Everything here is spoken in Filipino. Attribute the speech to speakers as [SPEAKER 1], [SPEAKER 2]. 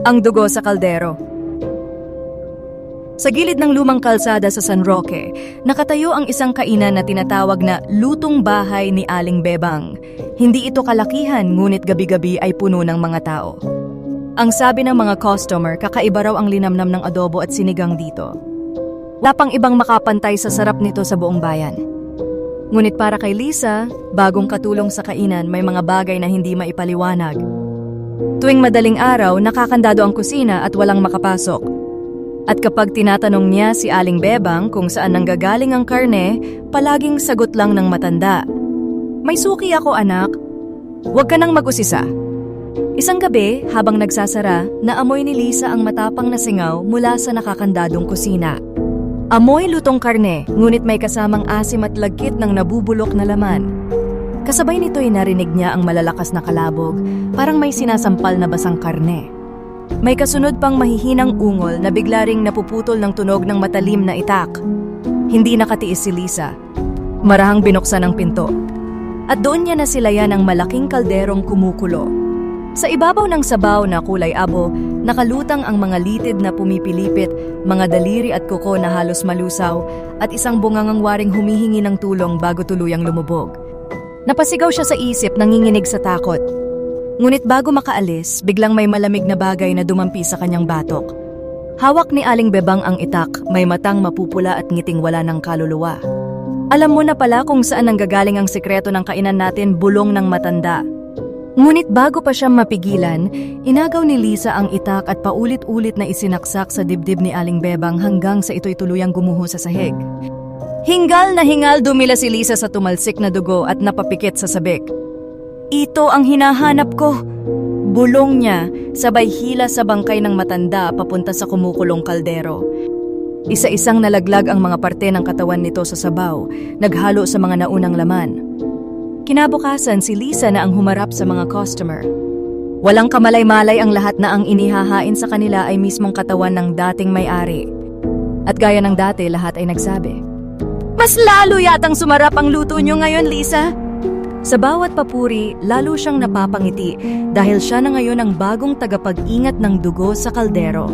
[SPEAKER 1] Ang dugo sa kaldero. Sa gilid ng lumang kalsada sa San Roque, nakatayo ang isang kainan na tinatawag na lutong bahay ni Aling Bebang. Hindi ito kalakihan, ngunit gabi-gabi ay puno ng mga tao. Ang sabi ng mga customer, kakaiba raw ang linamnam ng adobo at sinigang dito. Lapang ibang makapantay sa sarap nito sa buong bayan. Ngunit para kay Lisa, bagong katulong sa kainan, may mga bagay na hindi maipaliwanag. Tuwing madaling araw, nakakandado ang kusina at walang makapasok. At kapag tinatanong niya si Aling Bebang kung saan nanggagaling ang karne, palaging sagot lang ng matanda. "May suki ako, anak. Huwag ka nang mag-usisa." Isang gabi, habang nagsasara, naamoy ni Lisa ang matapang na singaw mula sa nakakandadong kusina. Amoy lutong karne, ngunit may kasamang asim at lagkit ng nabubulok na laman. Kasabay nito'y narinig niya ang malalakas na kalabog, parang may sinasampal na basang karne. May kasunod pang mahihinang ungol na bigla ring napuputol ng tunog ng matalim na itak. Hindi nakatiis si Lisa. Marahang binuksan ang pinto. At doon niya nasilayan ang malaking kalderong kumukulo. Sa ibabaw ng sabaw na kulay abo, nakalutang ang mga litid na pumipilipit, mga daliri at kuko na halos malusaw, at isang bungangang waring humihingi ng tulong bago tuluyang lumubog. Napasigaw siya sa isip, nanginginig sa takot. Ngunit bago makaalis, biglang may malamig na bagay na dumampi sa kanyang batok. Hawak ni Aling Bebang ang itak, may matang mapupula at ngiting wala ng kaluluwa. Alam mo na pala kung saan nanggagaling ang sikreto ng kainan natin, bulong ng matanda. Ngunit bago pa siya mapigilan, inagaw ni Lisa ang itak at paulit-ulit na isinaksak sa dibdib ni Aling Bebang hanggang sa ito'y tuluyang gumuho sa sahig. Hingal na hingal dumila si Lisa sa tumalsik na dugo at napapikit sa sabik. "Ito ang hinahanap ko!" Bulong niya, sabay hila sa bangkay ng matanda papunta sa kumukulong kaldero. Isa-isang nalaglag ang mga parte ng katawan nito sa sabaw, naghalo sa mga naunang laman. Kinabukasan, si Lisa na ang humarap sa mga customer. Walang kamalay-malay ang lahat na ang inihahain sa kanila ay mismong katawan ng dating may-ari. At gaya ng dati, lahat ay nagsabi, "Mas lalo yatang sumarap ang luto niyo ngayon, Lisa." Sa bawat papuri, lalo siyang napapangiti dahil siya na ngayon ang bagong tagapag-ingat ng dugo sa kaldero.